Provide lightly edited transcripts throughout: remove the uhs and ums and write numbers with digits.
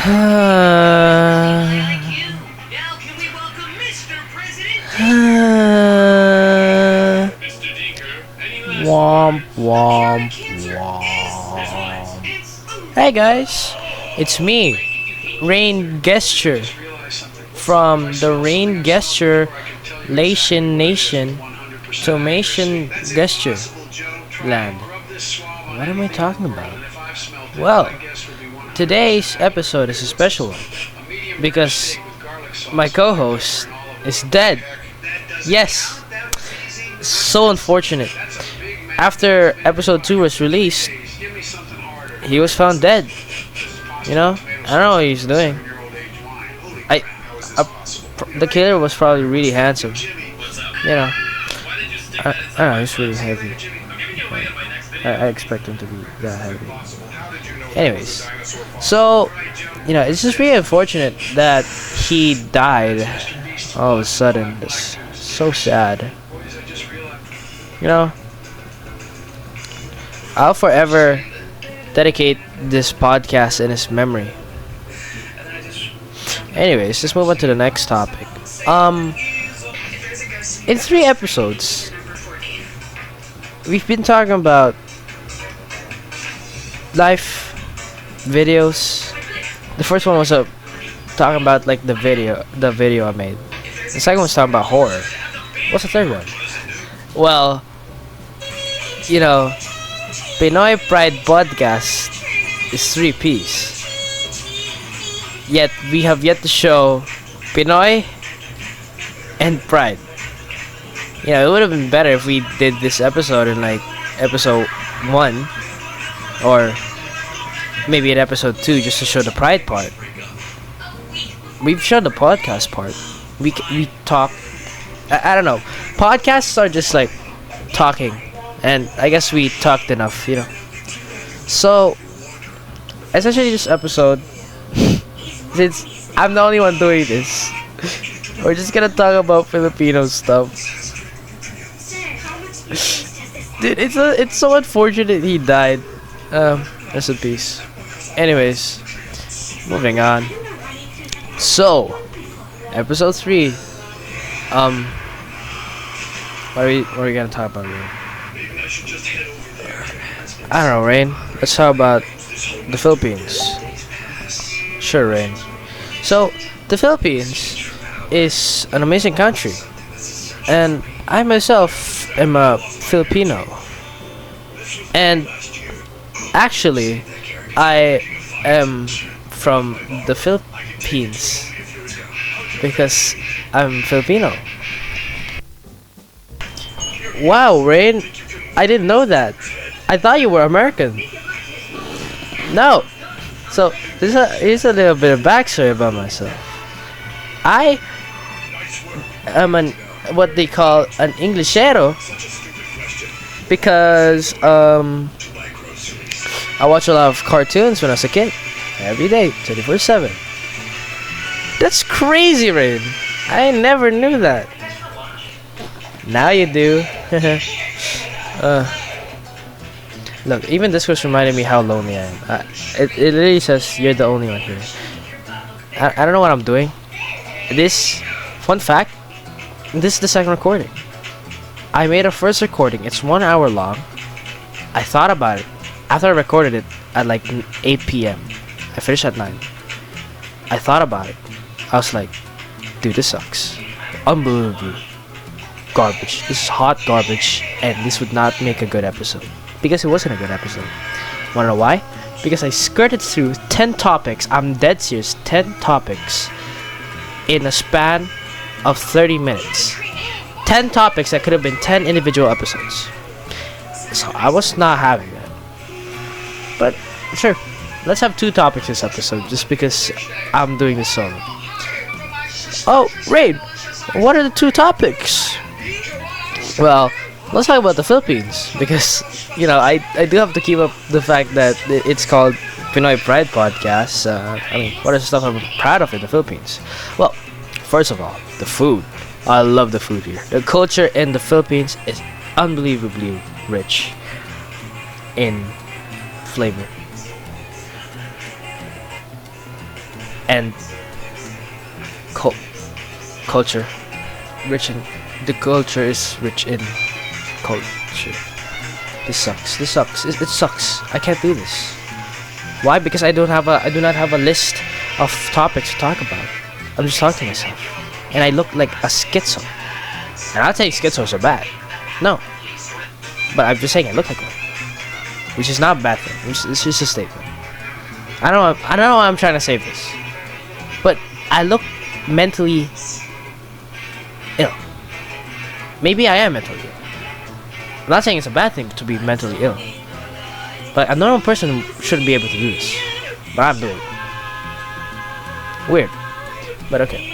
Womp womp womp. Hey guys, it's me, Rain Gesture, from the Rain Gesture Lation Nation Tomation Gesture Land. What am I talking about? Well, today's episode is a special one because my co-host is dead. Yes, so unfortunate. After episode 2 was released, he was found dead. You know, I don't know what he's doing. The killer was probably really handsome. You know, I don't know, he's really heavy. I expect him to be that heavy. Anyways, so it's just really unfortunate that he died all of a sudden. It's so sad. You know, I'll forever dedicate this podcast in his memory. Anyways, let's move on to the next topic. In 3 episodes, we've been talking about life videos. The first one was talking about like the video I made. The second one was talking about horror. What's the third one? Well, Pinoy Pride Podcast is 3 Ps. Yet we have yet to show Pinoy and Pride. It would have been better if we did this episode in like episode 1 or maybe in episode 2 just to show the Pride part. We've shown the podcast part. We talk. I don't know. Podcasts are just like talking. And I guess we talked enough, So, essentially this episode, since I'm the only one doing this, we're just gonna talk about Filipino stuff. Dude, it's so unfortunate he died. Rest in peace. Anyways, moving on. So, episode 3. What are we gonna talk about here? I don't know, Rain. Let's talk about the Philippines. Sure, Rain. So, the Philippines is an amazing country. And I myself am a Filipino. And actually, I am from the Philippines because I'm Filipino. Wow, Rain, I didn't know that. I thought you were American. No. So, here's a little bit of backstory about myself. I am what they call an Englishero because I watch a lot of cartoons when I was a kid. Every day, 24/7. That's crazy, Rain. I never knew that. Now you do. Look, even this was reminding me how lonely I am. It literally says you're the only one here. I don't know what I'm doing. Fun fact, this is the second recording. I made a first recording. It's 1 hour long. I thought about it. After I recorded it at like 8 p.m. I finished at 9. I thought about it. I was like, dude, this sucks. Unbelievably garbage. This is hot garbage, and this would not make a good episode. Because it wasn't a good episode. Wanna know why? Because I skirted through 10 topics. I'm dead serious. 10 topics in a span of 30 minutes. 10 topics that could have been 10 individual episodes. So I was not having that. But sure, let's have 2 topics this episode just because I'm doing this solo. Oh, Rain, what are the 2 topics? Well, let's talk about the Philippines because I do have to keep up the fact that it's called Pinoy Pride Podcast. What is the stuff I'm proud of in the Philippines? Well, first of all, the food. I love the food here. The culture in the Philippines is unbelievably rich in flavor. and cul- culture. Rich in the culture is rich in culture. This sucks. This sucks. It sucks. I can't do this. Why? Because I do not have a list of topics to talk about. I'm just talking to myself, and I look like a schizo. And I'll tell you, schizos are bad. No, but I'm just saying I look like one, which is not a bad thing. It's just a statement. I don't know why I'm trying to save this, but I look mentally ill. Maybe I am mentally ill. I'm not saying it's a bad thing to be mentally ill, but a normal person shouldn't be able to do this. But I'm doing it. Weird, but okay.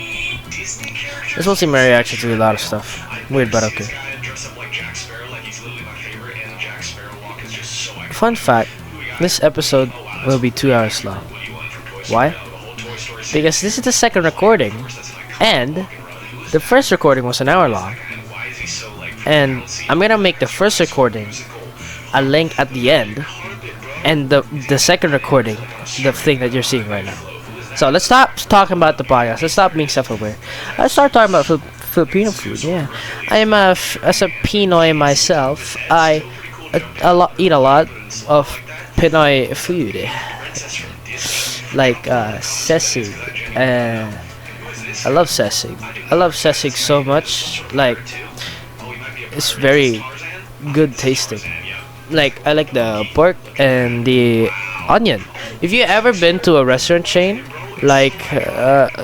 This will see my reaction to a lot of stuff. Weird, but okay. Fun fact, this episode will be 2 hours long. Why? Because this is the second recording, and the first recording was an hour long. And I'm gonna make the first recording a link at the end, and the second recording, the thing that you're seeing right now. So let's stop talking about the podcast. Let's stop being self-aware. Let's start talking about Filipino food. Yeah, I am as a Pinoy myself. I eat a lot of Pinoy food, like sesig. I love sesig. I love sesig so much. Like, it's very good tasting. Like, I like the pork and the onion. If you ever been to a restaurant chain, like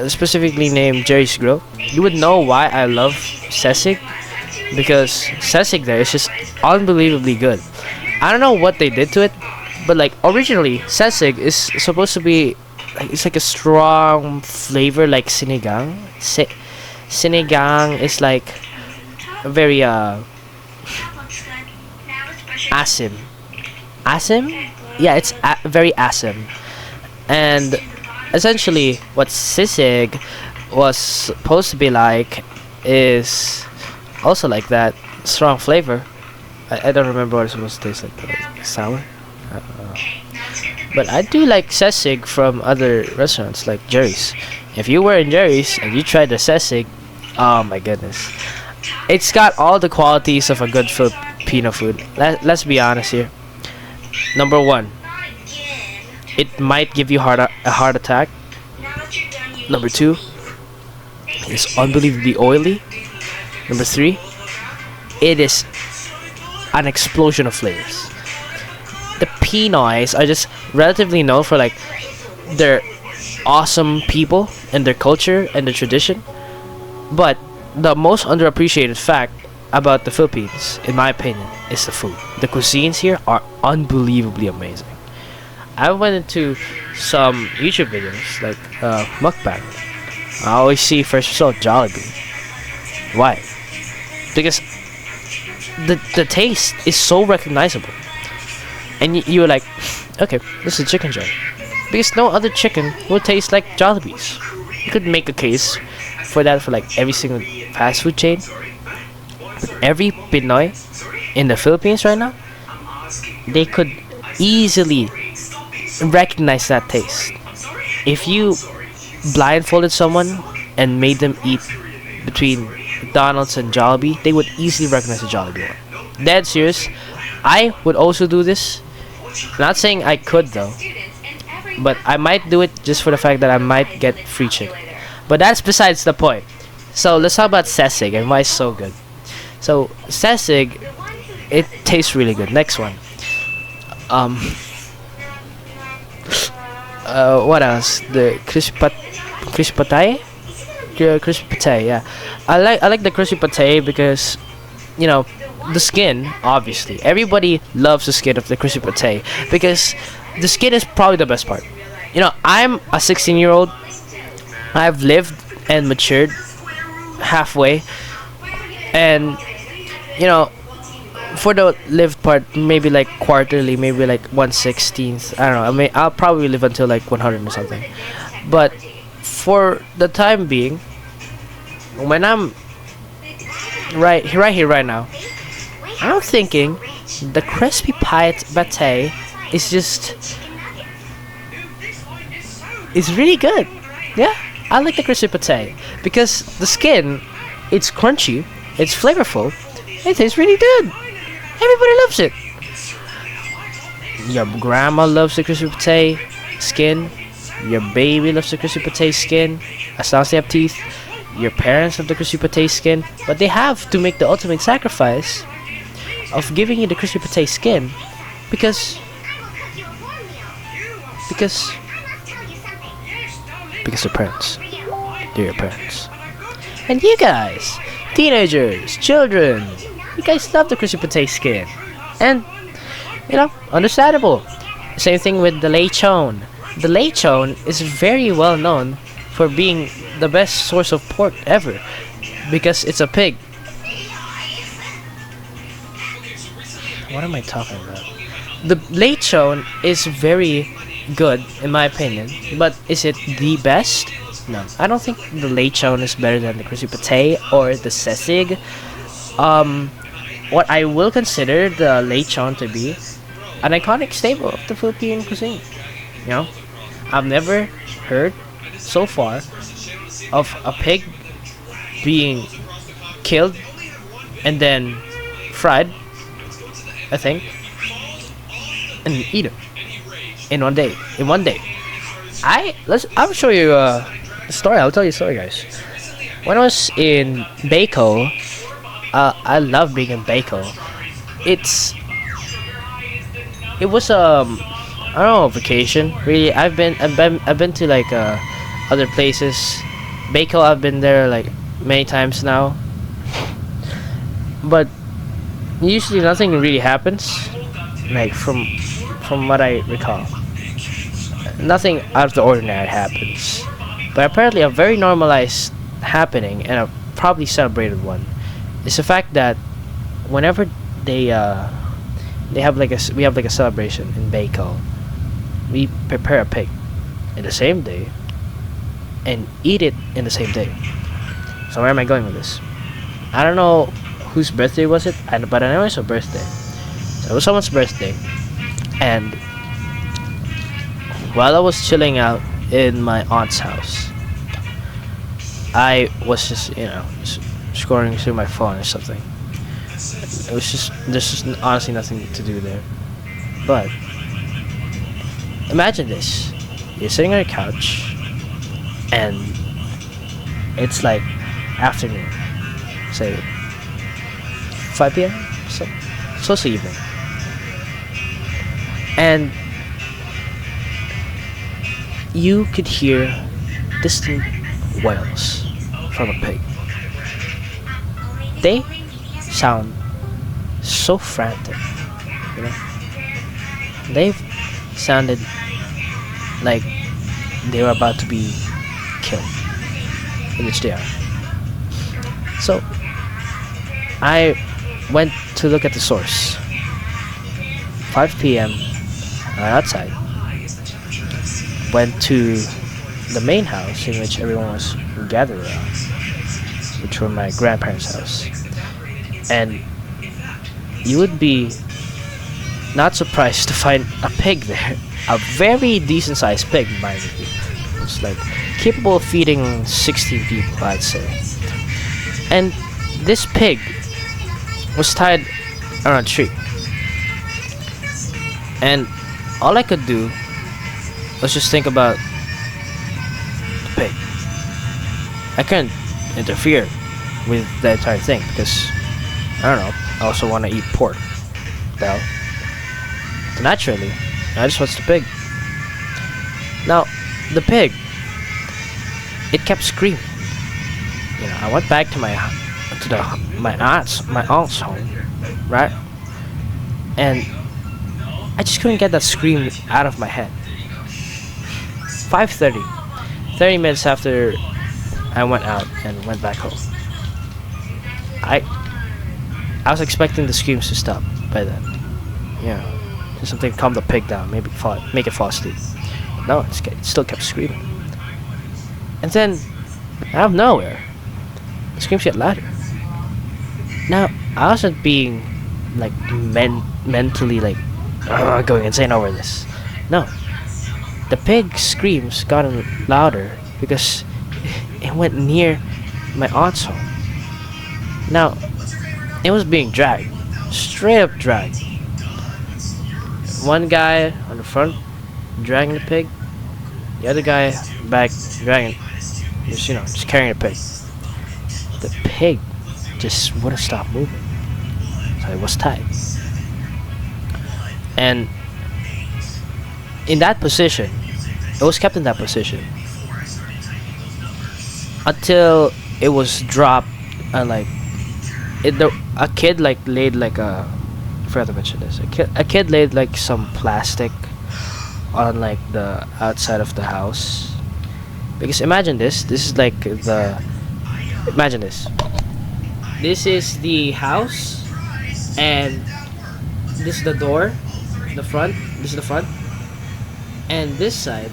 specifically named Jerry's Grill, you would know why I love sesig, because sesig there is just unbelievably good. I don't know what they did to it, but like originally sesig is supposed to be like, it's like a strong flavor like sinigang. Sinigang is like a very asim. Yeah, it's very asim. And essentially what sisig was supposed to be like is also like that strong flavor. I don't remember what it's supposed to taste like sour. But I do like sesig from other restaurants like Jerry's. If you were in Jerry's and you tried the sesig, oh my goodness, it's got all the qualities of a good Filipino food. Let's be honest here. Number one, it might give you a heart attack. Number two, it's unbelievably oily. Number three, it is an explosion of flavors. The Pinoys are just relatively known for like their awesome people and their culture and their tradition. But the most underappreciated fact about the Philippines, in my opinion, is the food. The cuisines here are unbelievably amazing. I went into some YouTube videos like mukbang. I always see first result Jollibee. Why? Because the taste is so recognizable, and you're like, okay, this is chicken joint, because no other chicken will taste like Jollibee's. You could make a case for that for like every single fast food chain, but every Pinoy in the Philippines right now, they could easily recognize that taste. If you blindfolded someone and made them eat between McDonald's and Jollibee, they would easily recognize the Jollibee one. Dead serious. I would also do this. Not saying I could though, but I might do it just for the fact that I might get free chicken. But that's besides the point. So let's talk about sesig and why it's so good. So sesig, it tastes really good. Next one. What else? The crispy patay? Crispy patay, yeah. I like the crispy patay because, you know, the skin, obviously. Everybody loves the skin of the crispy patay because the skin is probably the best part. You know, I'm a 16-year-old. I've lived and matured halfway. And, you know, for the lived part, maybe like quarterly, maybe like 1/16. I don't know. I mean, I'll probably live until like 100 or something. But for the time being, when I'm right here, right now, I'm thinking the crispy pate is just, it's really good. Yeah, I like the crispy pate because the skin, it's crunchy, it's flavorful, it tastes really good. Everybody loves it. Your grandma loves the crispy pate skin. Your baby loves the crispy pate skin. As long as they have teeth. Your parents have the crispy pate skin. But they have to make the ultimate sacrifice of giving you the crispy pate skin because because because they're parents. They're your parents. And you guys, teenagers, children, you guys love the crispy pate skin. And understandable. Same thing with the lechon. The lechon is very well known for being the best source of pork ever because it's a pig. What am I talking about? The lechon is very good in my opinion, but is it the best? No, I don't think the lechon is better than the crispy pate or the sesig. What I will consider the lechon to be an iconic staple of the Philippine cuisine. I've never heard so far of a pig being killed and then fried, I think, and eaten in one day. I'll show you a story. I'll tell you a story, guys. When I was in Baco, I love being in Baco. It was I don't know, vacation. Really, I've been to like other places. Baco, I've been there like many times now. But usually nothing really happens. Like from what I recall, nothing out of the ordinary happens. But apparently, a very normalized happening and a probably celebrated one is the fact that whenever we have like a celebration in Baco, we prepare a pig in the same day and eat it in the same day. So where am I going with this? I don't know whose birthday was it, but I know it's a birthday. So it was someone's birthday, and while I was chilling out in my aunt's house, I was just scrolling through my phone or something. There's just honestly nothing to do there. But imagine this: you're sitting on your couch, and it's like afternoon, say 5 p.m. So it's evening, and you could hear distant wails from a pig. They sound so frantic, They've sounded like they were about to be killed, in which they are. So I went to look at the source. 5 p.m. outside. Went to the main house in which everyone was gathered around, which were my grandparents' house. And you would be not surprised to find a pig there. A very decent sized pig, mind you. It's like capable of feeding 16 people, I'd say. And this pig was tied around a tree. And all I could do was just think about the pig. I couldn't interfere with the entire thing because, I don't know, I also want to eat pork. Well, naturally, I just watched the pig. Now, the pig, it kept screaming. I went back to my aunt's home, right? And I just couldn't get that scream out of my head. 5:30, 30 minutes after I went out and went back home. I was expecting the screams to stop by then. Just something to calm the pig down, maybe make it fall asleep. But no, it still kept screaming. And then, out of nowhere, the screams get louder. Now, I wasn't being like mentally like going insane over this. No, the pig screams gotten louder because it went near my aunt's home. Now, it was being dragged, straight up dragged. One guy on the front dragging the pig, the other guy back dragging, just carrying the pig. The pig just wouldn't stop moving, so it was tied. And in that position, it was kept in that position until it was dropped, and a kid laid I forgot to mention this. A kid laid some plastic on the outside of the house, because imagine this. This is imagine this. This is the house, and this is the door, the front. This is the front, and this side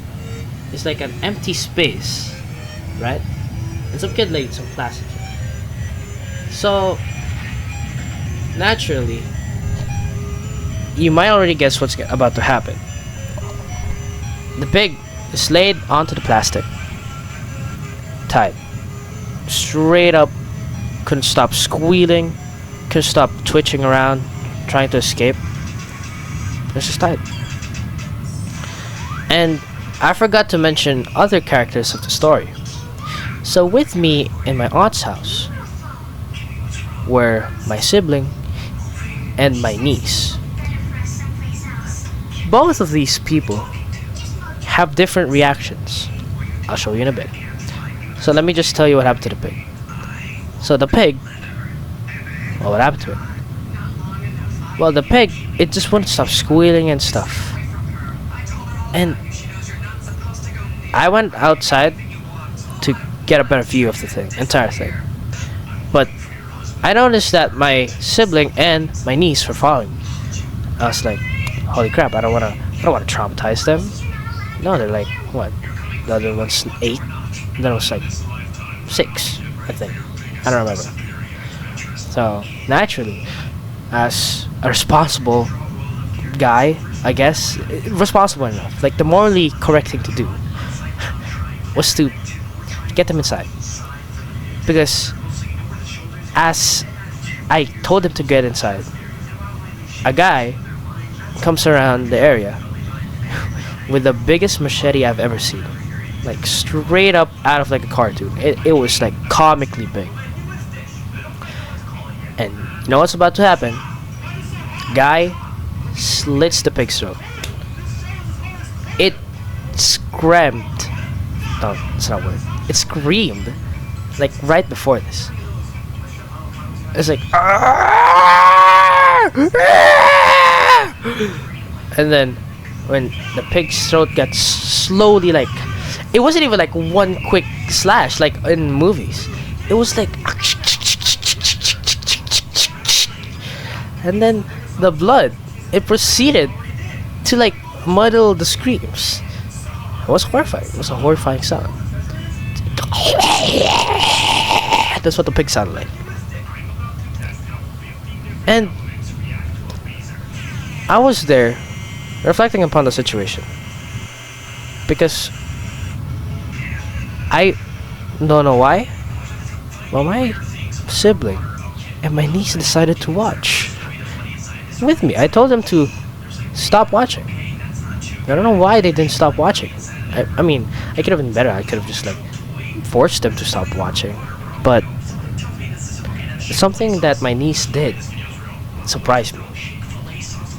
is like an empty space, right? And some kid laid some plastic. So naturally, you might already guess what's about to happen. The pig is laid onto the plastic, tied, straight up, couldn't stop squealing, couldn't stop twitching around, trying to escape. It's just tied. And I forgot to mention other characters of the story. So with me in my aunt's house were my sibling and my niece. Both of these people have different reactions. I'll show you in a bit. So let me just tell you what happened to the pig. So the pig, well, what happened to it? Well, the pig, it just wouldn't stop squealing and stuff. And I went outside to get a better view of the entire thing. But I noticed that my sibling and my niece were following me. I was like, holy crap, I don't wanna traumatize them. No, they're like, what? The other one's 8, and then it was 6, I think. I don't remember. So naturally, as a responsible guy, I guess, responsible enough, the morally correct thing to do was to get them inside. Because as I told them to get inside, a guy comes around the area with the biggest machete I've ever seen. Straight up out of a cartoon. It was comically big. And you know what's about to happen? Guy slits the pig's throat. It screamed. No, it's not a word. It screamed right before this. It's and then when the pig's throat got slowly it wasn't even one quick slash in movies. It was and then the blood, it proceeded to muddle the screams. It was horrifying. It was a horrifying sound. That's what the pig sounded like. And I was there reflecting upon the situation, because I don't know why, but my sibling and my niece decided to watch with me. I told them to stop watching. I don't know why they didn't stop watching. I mean, I could have been better. I could have just forced them to stop watching. But something that my niece did surprised me.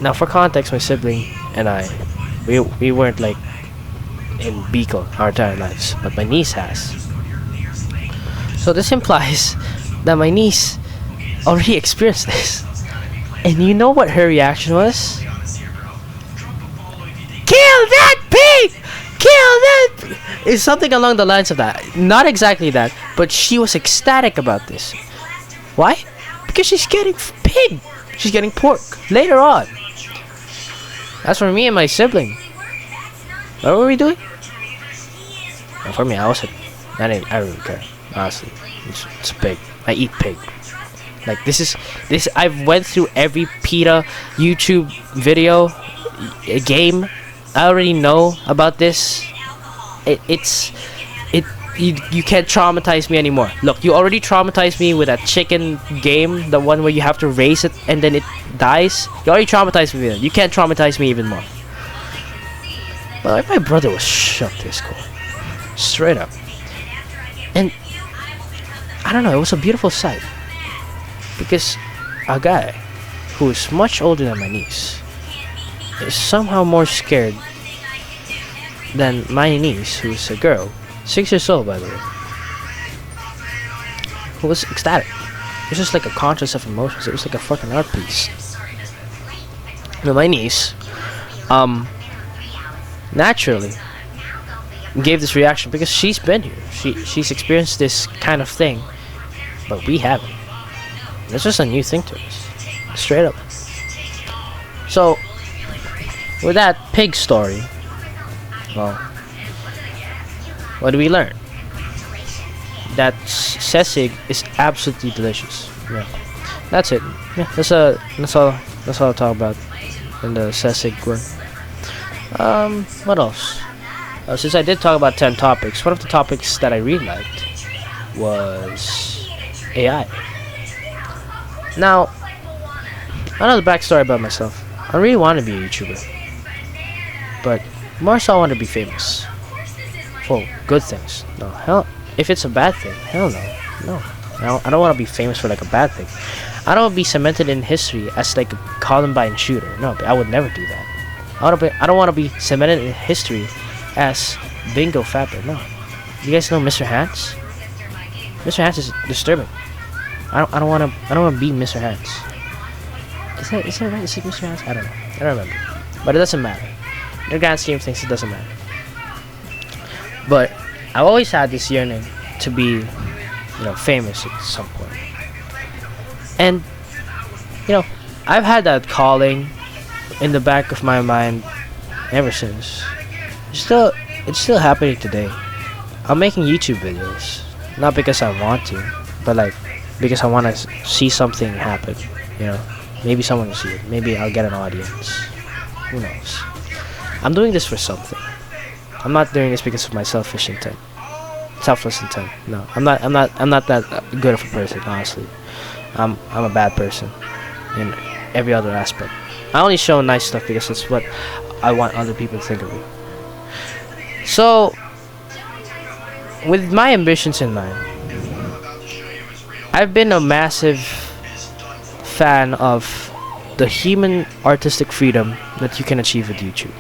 Now, for context, my sibling and I, we weren't in Bicol our entire lives, but my niece has. So this implies that my niece already experienced this. And you know what her reaction was? Kill that pig! Kill that pig! It's something along the lines of that. Not exactly that, but she was ecstatic about this. Why? Because she's getting pig. She's getting pork later on. As for me and my sibling, what were we doing? And for me, I don't really care. Honestly, it's pig. I eat pig. This. I've went through every PETA YouTube video, game. I already know about this. It you can't traumatize me anymore. Look, you already traumatized me with that chicken game, the one where you have to raise it and then it dies. You already traumatized me with it. You can't traumatize me even more. But like, my brother was shook to his core, straight up. And I don't know, it was a beautiful sight because a guy who is much older than my niece is somehow more scared than my niece, who's a girl, 6 years old by the way, who was ecstatic. It was just like a contrast of emotions. It was like a fucking art piece. Now my niece, naturally gave this reaction because she's been here. She's experienced this kind of thing, but we haven't. It's just a new thing to us, straight up. So, with that pig story, well, what do we learn? That sesig is absolutely delicious. Yeah, that's it. Yeah, that's all I'll talk about in the sesig one. What else? Since I did talk about 10 topics, one of the topics that I really liked was AI. Now, another backstory about myself. I really want to be a YouTuber, but more so I want to be famous for good things. No, hell, if it's a bad thing, hell no. No, I don't want to be famous for like a bad thing. I don't want to be cemented in history as like a Columbine shooter. No, I would never do that. I don't want to be cemented in history as Bingo Fapper. No. You guys know Mr. Hands? Mr. Hands is disturbing. I don't want to be Mr. Hands. Is that right? Is it Mr. Hands? I don't know. I don't remember. But it doesn't matter. In the grand scheme of things, it doesn't matter. But I've always had this yearning to be, famous at some point. And I've had that calling in the back of my mind ever since. It's still happening today. I'm making YouTube videos, not because I want to, but like because I want to see something happen. Maybe someone will see it. Maybe I'll get an audience. Who knows? I'm doing this for something. I'm not doing this because of my selfless intent. No, I'm not that good of a person, honestly. I'm a bad person in every other aspect. I only show nice stuff because that's what I want other people to think of me. So, with my ambitions in mind, I've been a massive fan of the human artistic freedom that you can achieve with YouTube.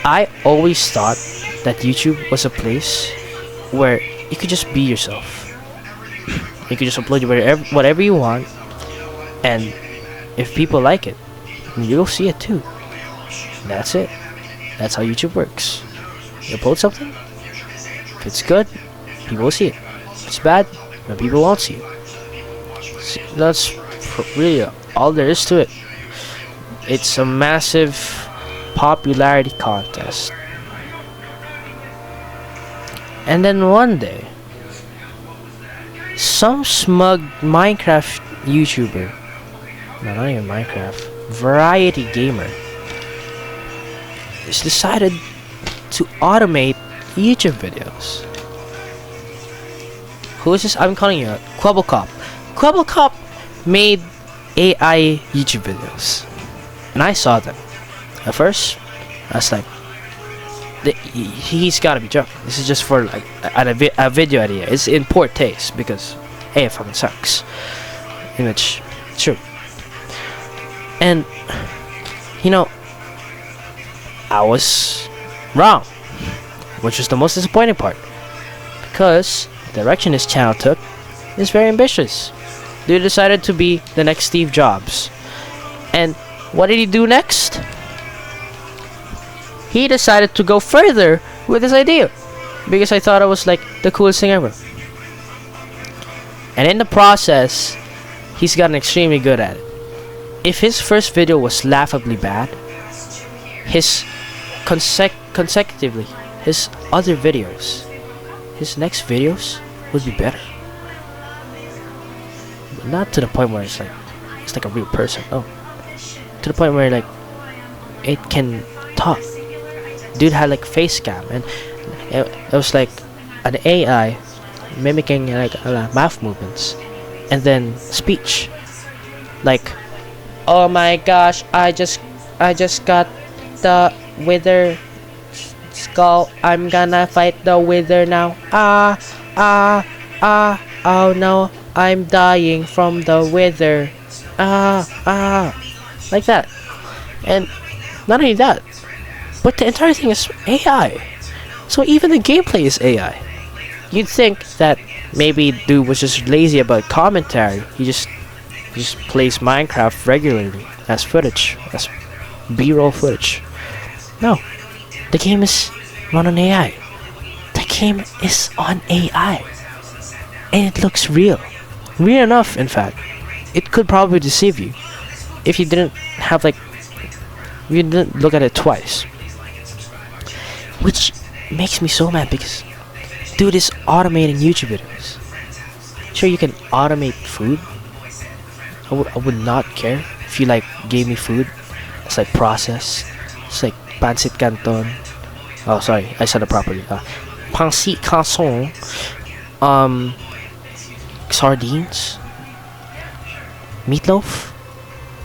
I always thought that YouTube was a place where you could just be yourself. You could just upload whatever you want, and if people like it, you'll see it too. That's it. That's how YouTube works. You upload something, if it's good, people will see it. If it's bad, then people won't see it. That's really all there is to it. It's a massive popularity contest. And then one day, some smug Minecraft YouTuber, no, not even Minecraft, variety gamer, has decided to automate YouTube videos. Who is this? I'm calling you out. Quabblecop. Quabblecop made AI YouTube videos, and I saw them. At first, I was like, he's gotta be joking. This is just for like a video idea. It's in poor taste because it fucking sucks. And it's true. And I was wrong, which was the most disappointing part, because the direction his channel took is very ambitious. Dude decided to be the next Steve Jobs. And what did he do next? He decided to go further with his idea, because I thought it was like the coolest thing ever. And in the process, he's gotten extremely good at it. If his first video was laughably bad, his consecutively, his other videos, his next videos would be better. But not to the point where it's like a real person. Oh, to the point where like it can talk. Dude had like face cam, and it was like an AI mimicking like mouth movements, and then speech, like, "Oh my gosh, I just got the wither skull. I'm gonna fight the wither now. Oh no, I'm dying from the wither. Like that." And not only that, but the entire thing is AI. So even the gameplay is AI. You'd think that maybe dude was just lazy about commentary. He just plays Minecraft regularly as footage, as B-roll footage. No, the game is run on AI. The game is on AI, and it looks real, real enough. In fact, it could probably deceive you if you didn't have like you didn't look at it twice. Which makes me so mad because dude is automating YouTube videos. Sure, you can automate food. I would not care if you like gave me food. It's like process. It's like pancit canton. Oh, sorry, I said it properly. Pancit canton. Sardines. Meatloaf.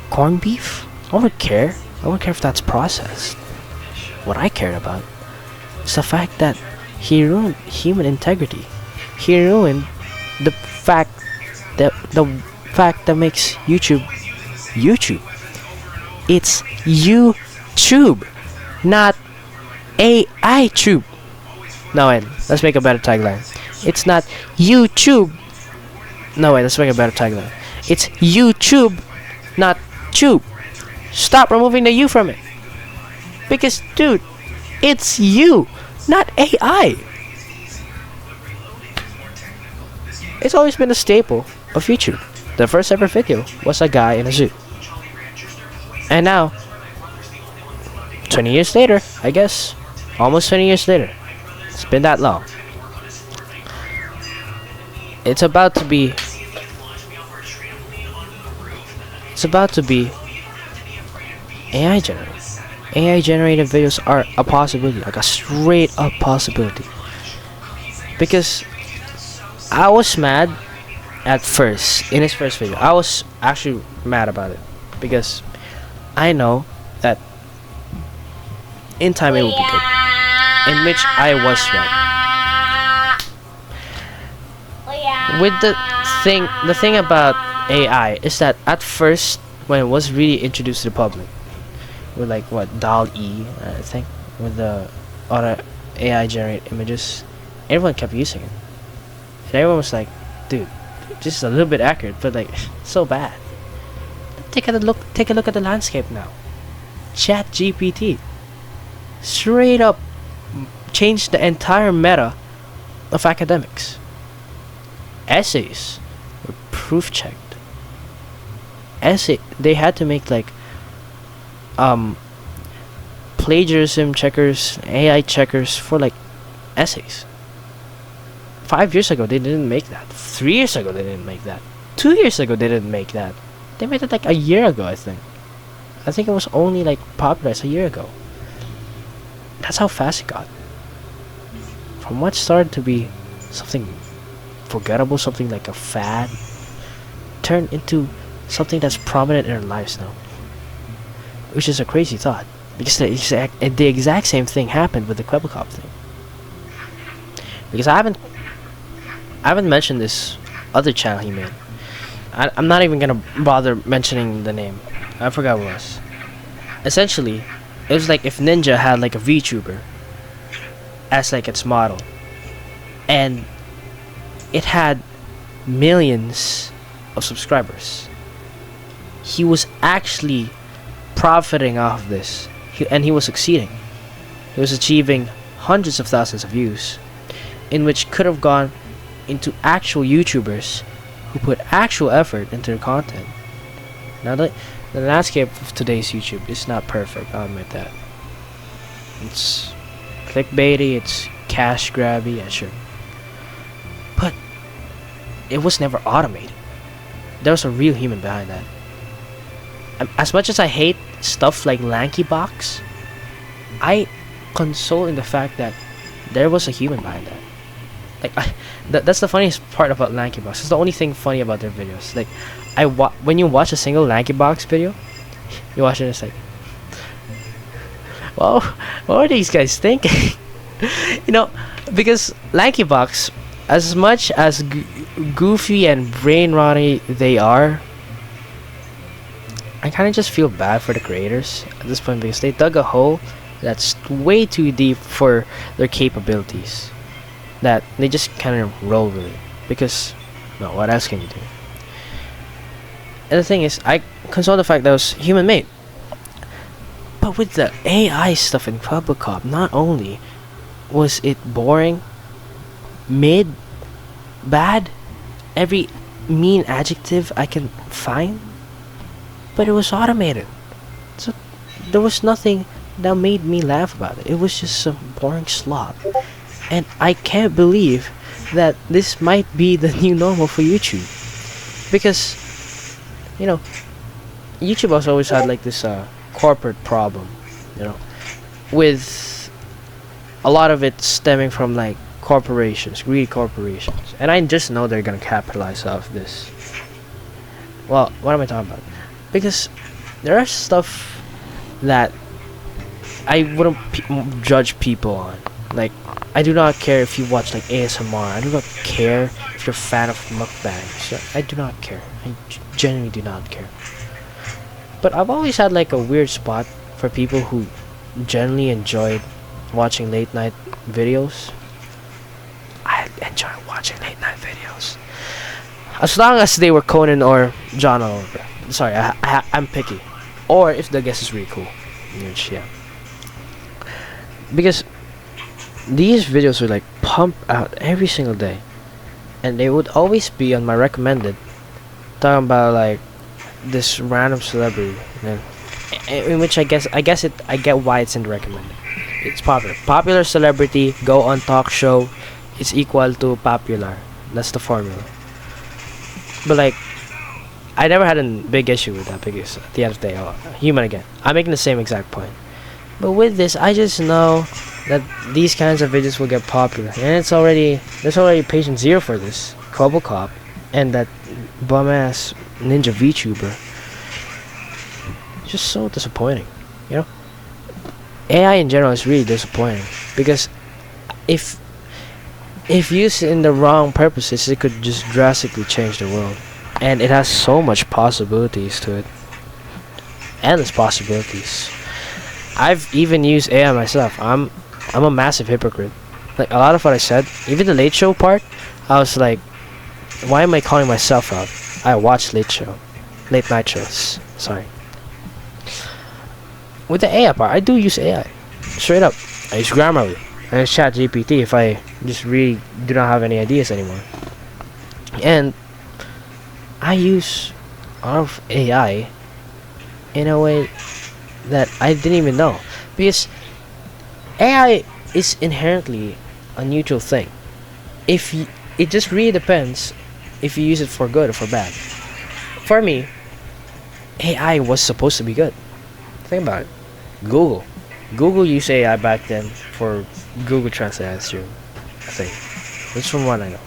Corned beef. I wouldn't care. I wouldn't care if that's processed. What I cared about is the fact that he ruined human integrity. He ruined the fact that makes YouTube YouTube. It's YouTube, not AI tube. No wait, let's make a better tagline. It's not YouTube. No wait, let's make a better tagline. It's YouTube, not tube. Stop removing the U from it. Because dude, it's you, not AI. It's always been a staple of YouTube. The first ever video was a guy in a zoo. And now, 20 years later, I guess, almost 20 years later, it's been that long. It's about to be AI generated. AI generated videos are a possibility, like a straight up possibility. Because I was mad at first, in his first video. I was actually mad about it because I know that in time it will be good. In which I was right. With the thing about AI is that at first, when it was really introduced to the public, with like what DALL-E, I think, with the auto AI generate images, everyone kept using it, and everyone was like, "Dude, just a little bit accurate, but like so bad." Take a look at the landscape now. Chat GPT straight up changed the entire meta of academics. Essays were proof checked. They had to make like plagiarism checkers, AI checkers for like essays. 5 years ago they didn't make that. 3 years ago they didn't make that. 2 years ago they didn't make that. They made it like a year ago, I think. I think it was only like popularized a year ago. That's how fast it got. From what started to be something forgettable, something like a fad, turned into something that's prominent in our lives now. Which is a crazy thought. Because the exact same thing happened with the Quebecop thing. Because I haven't mentioned this other channel he made. I'm not even gonna bother mentioning the name. I forgot what it was. Essentially, it was like if Ninja had like a VTuber as like its model, and it had millions of subscribers. He was actually profiting off of this, and he was succeeding. He was achieving hundreds of thousands of views, in which could have gone into actual YouTubers who put actual effort into their content. Now the landscape of today's YouTube is not perfect, I'll admit that. It's clickbaity, it's cash grabby, yeah, sure. But it was never automated. There was a real human behind that. As much as I hate stuff like Lanky Box, I console in the fact that there was a human behind that. Like that's the funniest part about Lanky Box. It's the only thing funny about their videos. Like when you watch a single Lanky Box video, you watch it and it's like, well, what are these guys thinking? You know, because Lanky Box, as much as goofy and brain rotty they are, I kind of just feel bad for the creators at this point because they dug a hole that's way too deep for their capabilities. That they just kind of roll with it because, no, what else can you do? And the thing is, I console the fact that it was human made. But with the AI stuff in Public Cop, not only was it boring, mid, bad, every mean adjective I can find, but it was automated. So there was nothing that made me laugh about it. It was just some boring slop. And I can't believe that this might be the new normal for YouTube. Because, you know, YouTube has always had like this corporate problem, you know, with a lot of it stemming from like corporations, greedy corporations. And I just know they're gonna capitalize off this. Well, what am I talking about? Because there are stuff that I wouldn't judge people on. Like, I do not care if you watch like ASMR. I do not care if you're a fan of mukbangs. I do not care. I genuinely do not care. But I've always had like a weird spot for people who genuinely enjoyed watching late night videos. I enjoy watching late night videos. As long as they were Conan or John Oliver. Sorry, I'm picky. Or if the guest is really cool. Which, yeah. Because these videos would like pump out every single day. And they would always be on my recommended. Talking about like this random celebrity. In which I get why it's in the recommended. It's popular. Popular celebrity, go on talk show, is equal to popular. That's the formula. But like, I never had a big issue with that because at the end of the day, human again. I'm making the same exact point. But with this, I just know that these kinds of videos will get popular, and there's already patient zero for this Cop and that bum ass ninja VTuber. It's just so disappointing, you know. AI in general is really disappointing because if used in the wrong purposes, it could just drastically change the world, and it has so much possibilities to it. Endless possibilities. I've even used AI myself. I'm a massive hypocrite. Like a lot of what I said, even the Late Show part, I was like, why am I calling myself out? I watch late night shows. Sorry. With the AI part, I do use AI. Straight up, I use Grammarly. I use ChatGPT if I just really do not have any ideas anymore. And I use a lot of AI in a way that I didn't even know, because AI is inherently a neutral thing. It just really depends if you use it for good or for bad. For me, AI was supposed to be good. Think about it. Google used AI back then for Google Translate, I assume. I think. That's from what I know.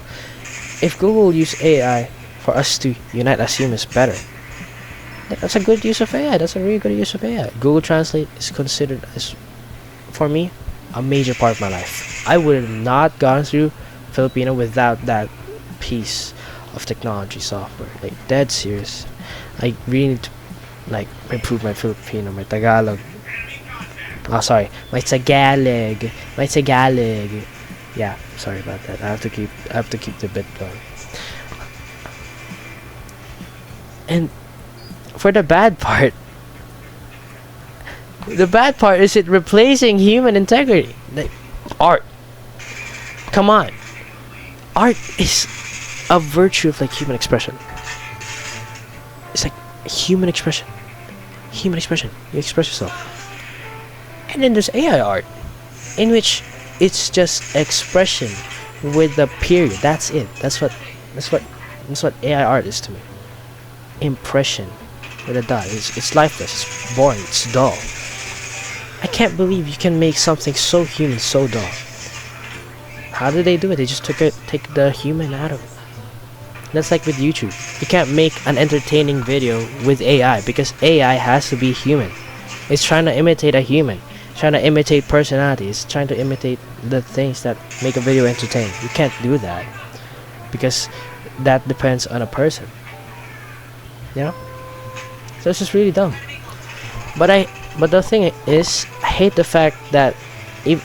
If Google used AI for us to unite as humans better, that's a good use of AI. That's a really good use of AI. Google Translate is considered as, for me, a major part of my life. I would have not gone through Filipino without that piece of technology software. Like, dead serious. I really need to like improve my Filipino, my Tagalog. Oh, sorry, my Tagalog. Yeah, sorry about that. I have to keep the bit going. And for the bad part is it replacing human integrity. Like, art. Come on. Art is a virtue of like human expression. It's like human expression. You express yourself. And then there's AI art, in which it's just expression with the period. That's it. That's what AI art is to me. Impression with a dot. It's lifeless. It's boring. It's dull. I can't believe you can make something so human so dull. How did they do it? They just take the human out of it. That's like with YouTube. You can't make an entertaining video with AI because AI has to be human. It's trying to imitate a human. It's trying to imitate personality. It's trying to imitate the things that make a video entertaining. You can't do that because that depends on a person. You know? So it's just really dumb. But the thing is, I hate the fact that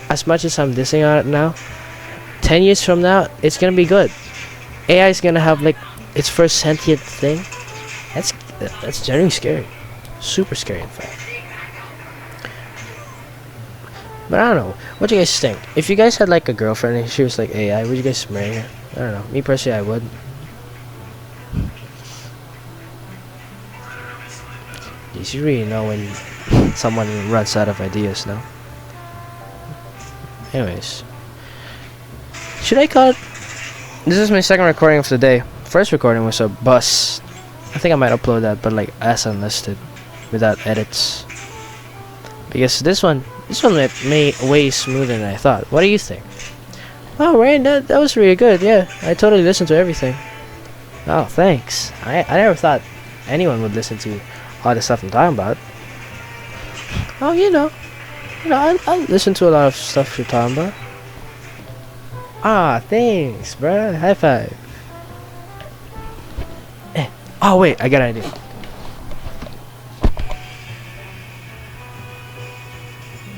as much as I'm dissing on it now, 10 years from now, it's gonna be good. AI is gonna have like its first sentient thing. That's generally scary. Super scary, in fact. But I don't know. What do you guys think? If you guys had like a girlfriend and she was like AI, would you guys marry her? I don't know. Me personally, I would. You really know when someone runs out of ideas now. Anyways, should I call it? This is my second recording of the day. First recording was a bus. I think I might upload that, but like as unlisted, without edits. Because this one went way smoother than I thought. What do you think? Oh, Rane, that was really good. Yeah, I totally listened to everything. Oh, thanks. I never thought anyone would listen to all the stuff I'm talking about. Oh, I listen to a lot of stuff you're talking about. Ah, thanks, bruh. High five. Oh, wait, I got an idea.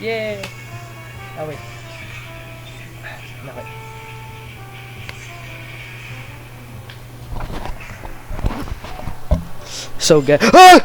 Yeah. Oh, wait. No, wait. So good. Ah!